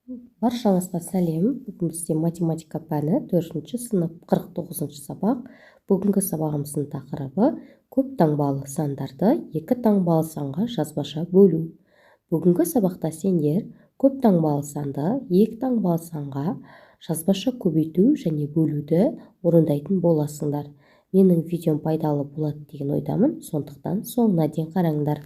Баршаңызға сәлем. Бүгін бізде математика пәні 4 сынып 49 сабақ. Бүгінгі сабағымыздың тақырыбы көп таңбалы сандарды екі таңбалы санға жазбаша бөлу. Бүгінгі сабақта сендер көп таңбалы санды екі таңбалы санға жазбаша көбейту және бөлуді орындайтын боласыңдар. Менің видеом пайдалы болады деген ойдамын, сондықтан соңына дейін қараңдар.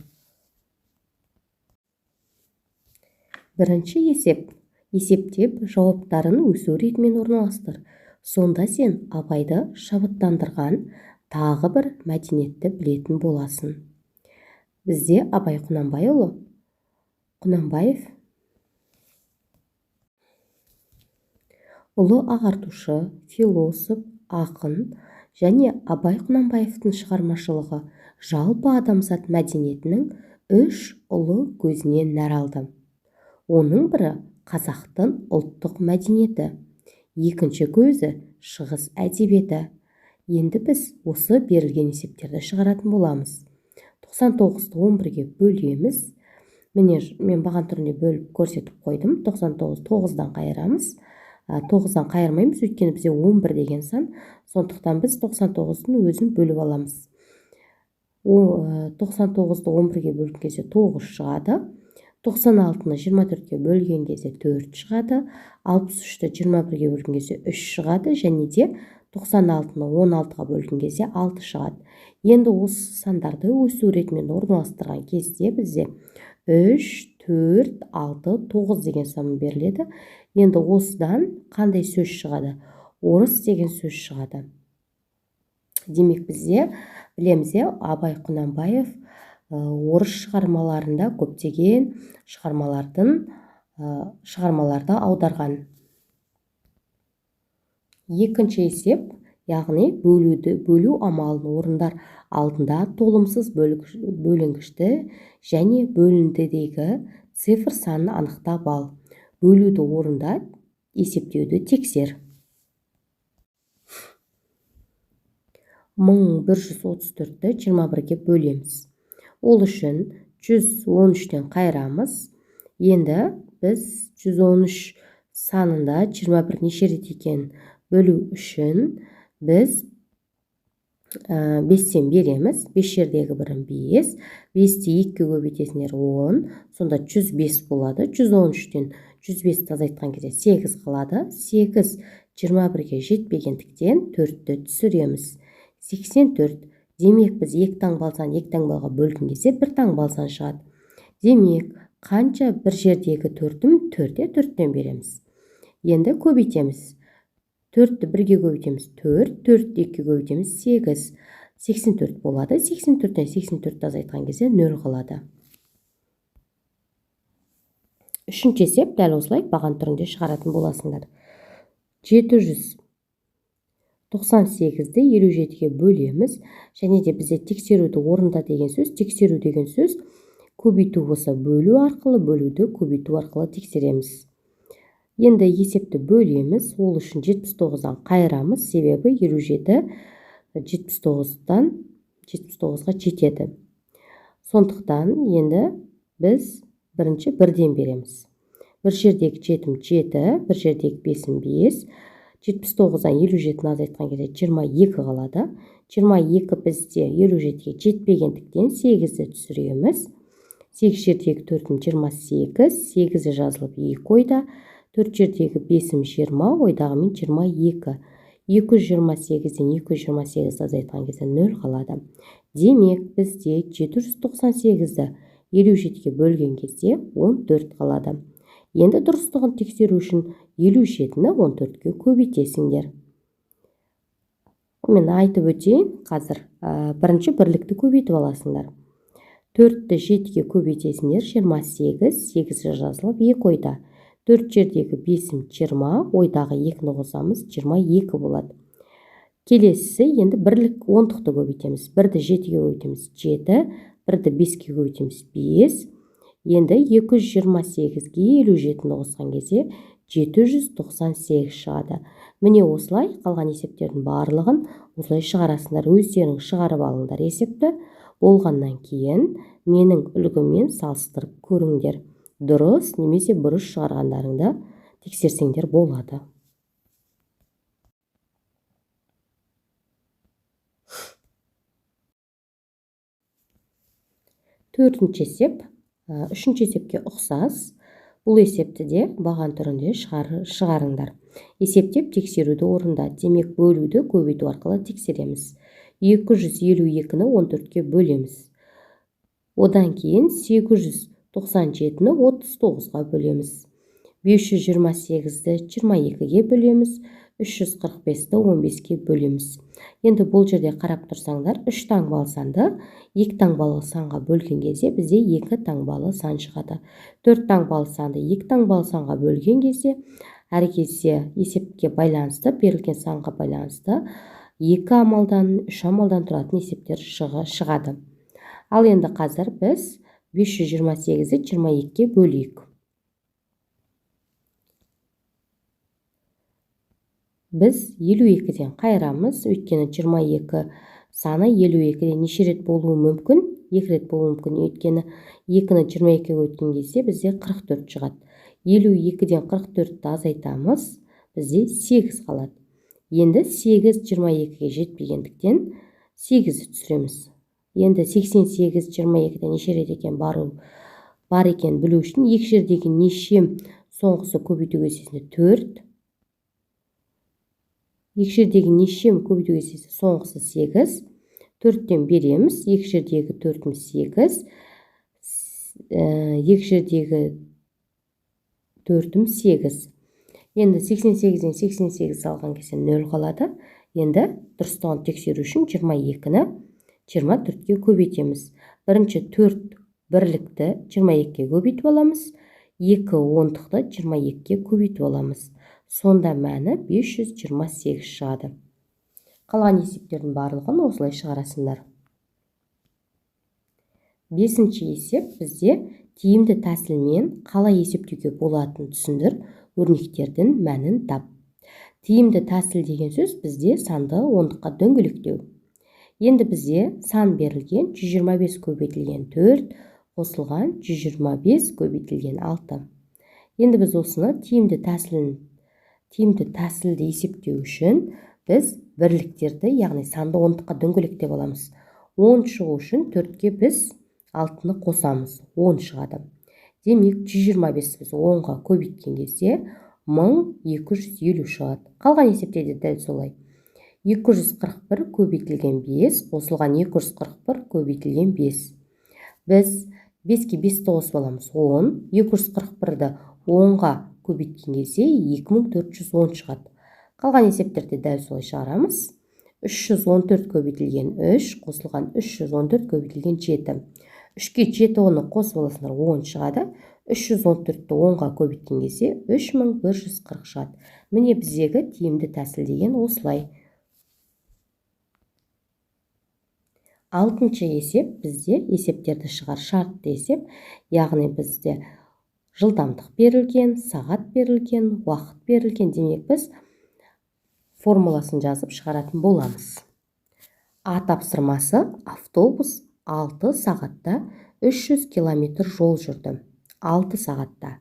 Бірінші есеп. Есептеп, жауаптарын өсу ретімен орналастыр. Сонда сен Абайды шабыттандырған тағы бір мәдениетті білетін боласың. Бізде Абай Құнанбайұлы. Құнанбаев ұлы ағартушы, философ, ақын және Абай Құнанбаевтың шығармашылығы жалпы адамзат мәдениетінің үш ұлы көзінен нәр алды. Оның бірі қазақтың ұлттық мәдениеті, екінші көзі шығыс әдебиеті. Енді біз осы берілген есептерді шығаратын боламыз. 99-ты 11-ге бөлеміз. Міне, мен баған түрінде бөліп көрсетіп қойдым. 99 9-дан қайырамыз. 9-дан қайырмаймыз, өйткені бізде 11 деген сан. Сондықтан біз 99-ның өзін бөліп аламыз. 99-ды 11-ге бөлген кезде 9 шығады. 96-ны 24-ге бөлген кезде 4 шығады, 63-ті 21-ге бөлген кезде 3 шығады, және де 96-ны 16-ға бөлген кезде 6 шығады. Енді осы сандарды өсу ретімен орналастырған кезде бізде 3, 4, 6, 9 деген сан беріледі. Енді осыдан қандай сөз шығады? Орыс деген сөз шығады. Демек бізде білеміз, Абай Құнанбаев орыс шығармаларында көптеген шығармаларды аударған. Екінші есеп, яғни бөлу амалын орындар алдында толымсыз бөлінгішті және бөліндідегі цифр санын анықтап ал. Бөлуді орында есептеуді тексер. 1134-ті 21-ге бөлеміз. Ол үшін 113-тен қайырамыз. Енді біз 113 санында 21 неше рет екен бөлу үшін біз 5-тен береміз. 5 жердегі бірін 5. 5-те 2-ге көбейтесіңдер 10. Сонда 105 болады. 113-тен 105-ті азайтқан кезде 8 қалады. 8 21-ге жетпегендіктен 4-ті түсіреміз. 84. Демек біз екі таңбалы сан екі таңбалыға бөлген кезде бір таңбалы сан шығады. Демек қанша бір жердегі 4-ім 4-те 4-тен береміз. Енді көбейтеміз. 4-ті 1-ге көбейтеміз 4, 4-ті 2-ге көбейтеміз 8. 84 болады. 84-тен 84-ті азайтқан кезде 0 қалады. Үшінші есеп дәл осылай баған түрінде шығаратын боласыңдар. 798-ді 57-ге бөлеміз, және де бізде тексеруді орында деген сөз, тексеру деген сөз көбейту болса бөлу арқылы, бөлуді көбейту арқылы тексереміз. Енді есепті бөлеміз, ол үшін 79-дан қайырамыз, себебі 57 79-ға жетеді. Сондықтан енді біз бірінші бірден береміз. Бір жердегі 7-ім 7, бір жердегі 5-ім 5, 79-дан 57-ні азайтқан кезде 22 қалады. 22 бізде 57-ге жетпегендіктен 8-ді түсіреміз. 8 жердегі 4-ім 28, 8-і жазылып 2 ойда. 4 жердегі 5-ім 20, ойдағымен 22. 228-ден 228 азайтқан кезде 0 қалады. Демек бізде 798-ді 57-ге бөлген кезде 14 қалады. Енді дұрыстығын тексеру үшін 57-ні 14-ге көбейтесіңдер. Мен айтып өтейін, қазір бірінші бірлікті көбейтіп аласыңдар. 4-ті 7-ге көбейтесіңдер, 28, 8-і жазылып 2 ойда. 4 жердегі 5-ім 20, ойдағы 2-ні қосамыз, 22 болады. Келесісі енді бірлік 10-ті көбейтеміз. 1-ді 7-ге көбейтеміз 7, 1-ді 5-ге көбейтеміз 5. Енді 228-ге 57-ні қосқан кезде 798 шығады. Міне осылай қалған есептердің барлығын осылай шығарасыңдар. Өздерің шығарып алыңдар есепті. Болғаннан кейін менің үлгімен салыстырып көріңдер. дұрыс немесе бұрыс шығарғандарыңды тексерсеңдер болады. Төртінші есеп, үшінші есепке ұқсас. Бұл есепті де баған түрінде шығарыңдар. Есептеп тексеруді орында. Демек, бөлуді көбейту арқылы тексереміз. 252-ні 14-ке бөлеміз. Одан кейін 897-ні 39-ға бөлеміз. 528-ді 22-ге бөлеміз. 345-ді 15-ке бөлеміз. Енді бұл жерде қарап тұрсаңдар, 3 таңбалы санды 2 таңбалы санға бөлген кезде бізде 2 таңбалы сан шығады. 4 таңбалы санды 2 таңбалы санға бөлген кезде әр кезде есепке байланысты, берілген санға байланысты 2 амалдан, 3 амалдан тұратын есептер шығады. Ал енді қазір біз 528-ді 22-ге бөлейік. Біз 52-ден қайырамыз, өйткені 22 саны 52-ден неше рет болуы мүмкін? 2 рет болуы мүмкін, өйткені 2-ні 22-ге өткен кезде бізде 44 шығады. 52-ден 44-ті азайтамыз, бізде 8 қалады. Енді 8 22-ге жетпегендіктен 8-ді түсіреміз. Енді 88 22-ден неше рет екен бар екен білу үшін екі жердегі неше соңғысы көбейту кестесінде 4. Екі жердегі нешем көбейту кестесі соңғысы 8. 4-тен береміз. Екі жердегі 4-ім 8. Екі жердегі 4-ім 8. Енді 88-ден 88 алған кезде 0 қалады. Енді дұрыстығын тексеру үшін 22-ні 24-ке көбейтеміз. Бірінші 4 бірлікті 22-ке көбейтіп аламыз. 2 ондықты 22-ке көбейтіп аламыз. Сонда мәні 528 шығады. Қалған есептердің барлығын осылай шығарасыңдар. 5-ші есеп бізде тиімді тәсілмен қалай есептеуге болатынын түсіндір, өрнектердің мәнін тап. Тиімді тәсіл деген сөз бізде санды ондыққа дөңгелектеу. Енді бізде сан берілген 125 көбейтілген 4, қосылған 125 көбейтілген 6. Енді біз осыны тиімді тәсілді есептеу үшін біз бірліктерді, яғни санды ондыққа дөңгелектеп аламыз. 10 шығу үшін 4-ке біз 6-ны қосамыз, 10 шығады. Демек, 125 біз 10-ға көбейткен кезде 1250 шығады. Қалған есепте де дәл солай. 241 көбейтілген 5, қосылған 241 көбейтілген 5. Біз 5-ке 5-ті қосып аламыз, 10. 241-ді 10-ға көбейткен кезде 2410 шығады. Қалған есептерде дәл солай шығарамыз. 314 көбейтілген 3, қосылған 314 көбейтілген 7. 3-ке 7 оны қосып аласыңдар, 10 шығады. 314-ті 10-ға көбейткен кезде 3140 шығады. Міне біздегі тиімді тәсіл деген осылай. 6-ші есеп бізде есептерді шығар шартты есеп, яғни бізде жылдамдық берілген, сағат берілген, уақыт берілген. Демек, біз формуласын жазып шығаратын боламыз. А тапсырмасы: автобус 6 сағатта 300 км жол жүрді. 6 сағатта.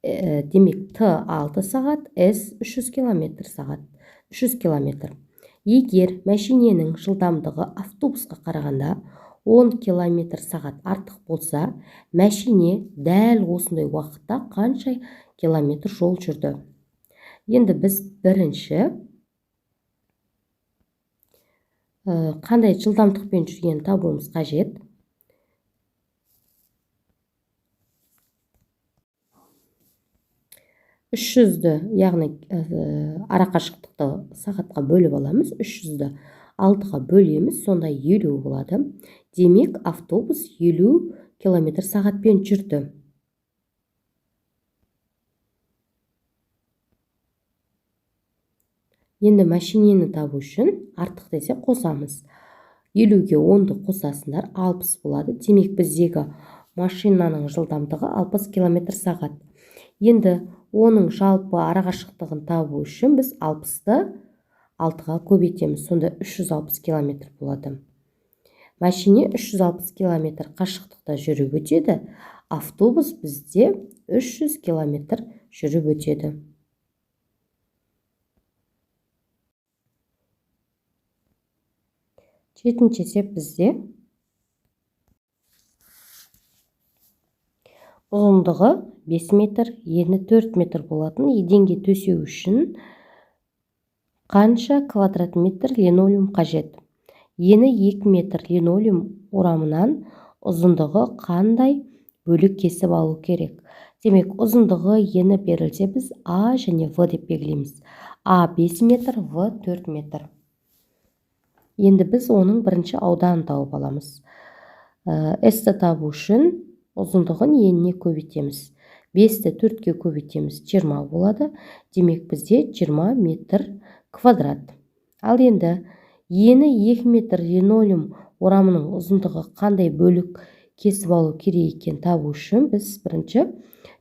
Демек, Т 6 сағат, С 300 км сағат. 300 км. Егер мәшиненің жылдамдығы автобусқа қарағанда 10 км сағат артық болса, мәшине дәл осындай уақытта қанша километр жол жүрді? Енді біз бірінші қандай жылдамдықпен жүргенін табуымыз қажет. Үш жүзді, яғни арақашықтықты сағатқа бөліп аламыз. 300-ді 6-ға бөлеміз, сонда 50 болады. Демек, автобус 50 км сағатпен жүрді. Енді мәшинені табу үшін артық десе қосамыз. 50-ге 10-ды қосасындар, 60 болады. Демек, біздегі машинаның жылдамдығы 60 км сағат. Енді оның жалпы арақашықтығын табу үшін біз 60-ты 6-ға көбейтеміз. Сонда 360 км болады. Машине 360 км қашықтықта жүріп өтеді. автобус бізде 300 километр жүріп өтеді. Жетінші есеп бізде ұзындығы 5 метр, ені 4 метр болатын еденге төсеу үшін қанша квадрат метр линолеум қажет? Ені 2 метр линолеум орамынан ұзындығы қандай бөлік кесіп алу керек? Демек, ұзындығы ені берілсе, біз А және В деп белгілейміз. А 5 метр, В 4 метр. Енді біз оның бірінші ауданын тауып аламыз. С-ті табу үшін ұзындығын еніне көбейтеміз. 5-ті 4-ке көбейтеміз, 20 болады. Демек, бізде 20 метр квадрат. Ал енді ені 2 метр линолеум орамының ұзындығы қандай бөлік кесіп алу керек екен табу үшін біз бірінші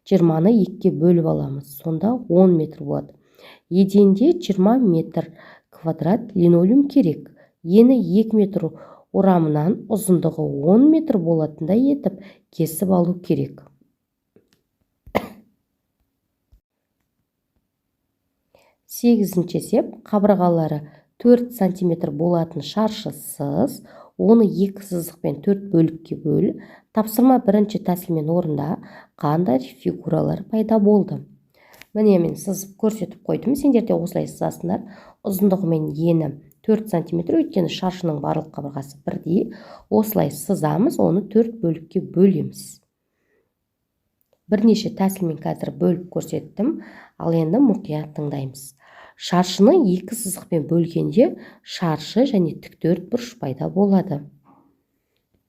20-ны 2-ке бөліп аламыз. Сонда 10 метр болады. Еденде 20 метр квадрат линолеум керек. Ені 2 метр орамынан ұзындығы 10 метр болатындай етіп кесіп алу керек. 8-ші есеп, қабырғалары 4 см болатын шаршысыз, оны 2 сызықпен 4 бөлікке бөл. Тапсырма бірінші тәсілмен орында қандай фигуралар пайда болды? Міне мен сызып көрсетіп қойдым. Сендер де осылай сызасыңдар. Ұзындығы мен ені 4 см, өйткені шаршының барлық қабырғасы бірдей. Осылай сызамыз, оны 4 бөлікке бөлеміз. Бірнеше тәсілмен қазір бөліп көрсеттім, ал енді мұқият тыңдаймыз. Шаршыны 2 сызықпен бөлгенде шаршы және тіктөрт бұрыш пайда болады.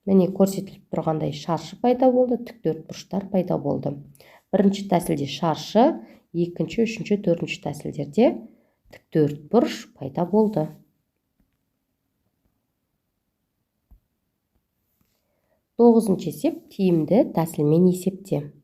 Міне көрсетіліп тұрғандай шаршы пайда болды, тіктөрт бұрыштар пайда болды. Бірінші тәсілде шаршы, екінші, үшінші, төртінші тәсілдерде тіктөрт бұрыш пайда болды. 9-ші есеп, тиімді тәсілмен есепте.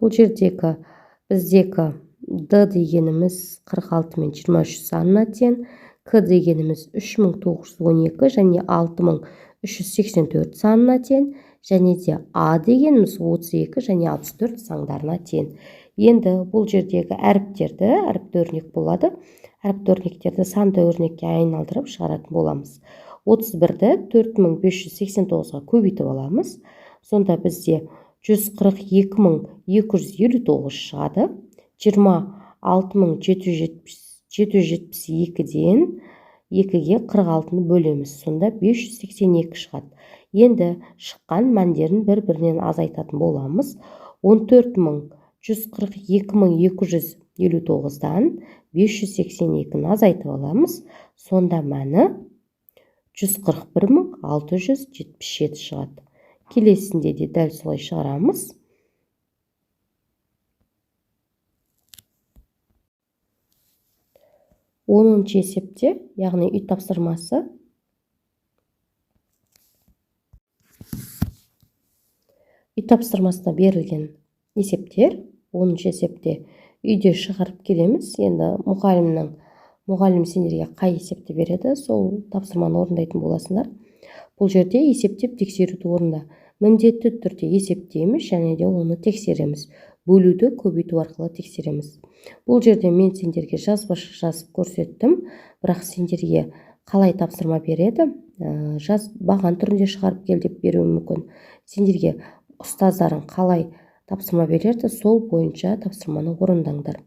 Бұл жердегі біздегі D дегеніміз 46 мен 23 санына тең, К дегеніміз 3912 және 6384 санына тең, және де А дегеніміз 32 және 64 сандарына тең. Енді бұл жердегі әріптерді, әріпті өрнек болады. Әріпті өрнектерді санды өрнекке айналдырып шығаратын боламыз. 31-ді 4589-ға көбейтіп аламыз. Сонда бізде 142259 шығады. 26772-ден 2-ге 46-ны бөлеміз. Сонда 582 шығады. Енді шыққан мәндерін бір-бірінен азайтатын боламыз. 14142.259-дан 582-ні азайтып аламыз. Сонда мәні 141.677 шығады. Келесінде де дәл солай шығарамыз. Оныншы есепте, яғни үй тапсырмасы. Үй тапсырмасына берілген есептер. 10-шы есепте үйде шығарып келеміз. Енді мұғалім сендерге қай есепті береді, сол тапсырманы орындайтын боласыңдар. Бұл жерде есептеп тексеруді орында. Міндетті түрде есептейміз және де оны тексереміз. Бөлуді көбейту арқылы тексереміз. Бұл жерде мен сендерге жазбаша жазып көрсеттім, бірақ сендерге қалай тапсырма береді, баған түрінде шығарып кел деп беруі мүмкін. Сендерге ұстаздарың қалай тапсырма берерді, сол бойынша тапсырманы орындаңдар.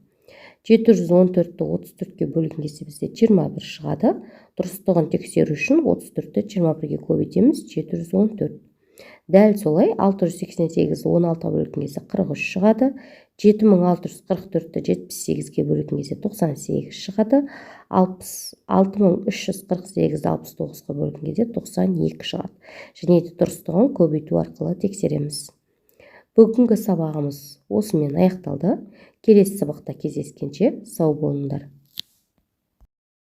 714-ті 34-ке бөлген кезде бізде 21 шығады. Дұрыстығын тексеру үшін 34-ті 21-ге көбейтеміз, 714. Дәл солай 688-ді 16-ға бөлген кезде 43 шығады. 7644-ті 78-ге бөлген кезде 98 шығады. 6348-ді 69-ға бөлген кезде 92 шығады. Және де дұрыстығын көбейту арқылы тексереміз. Бүгінгі сабағымыз осымен аяқталды. Келесі сабақта кездескенше сау болыңдар.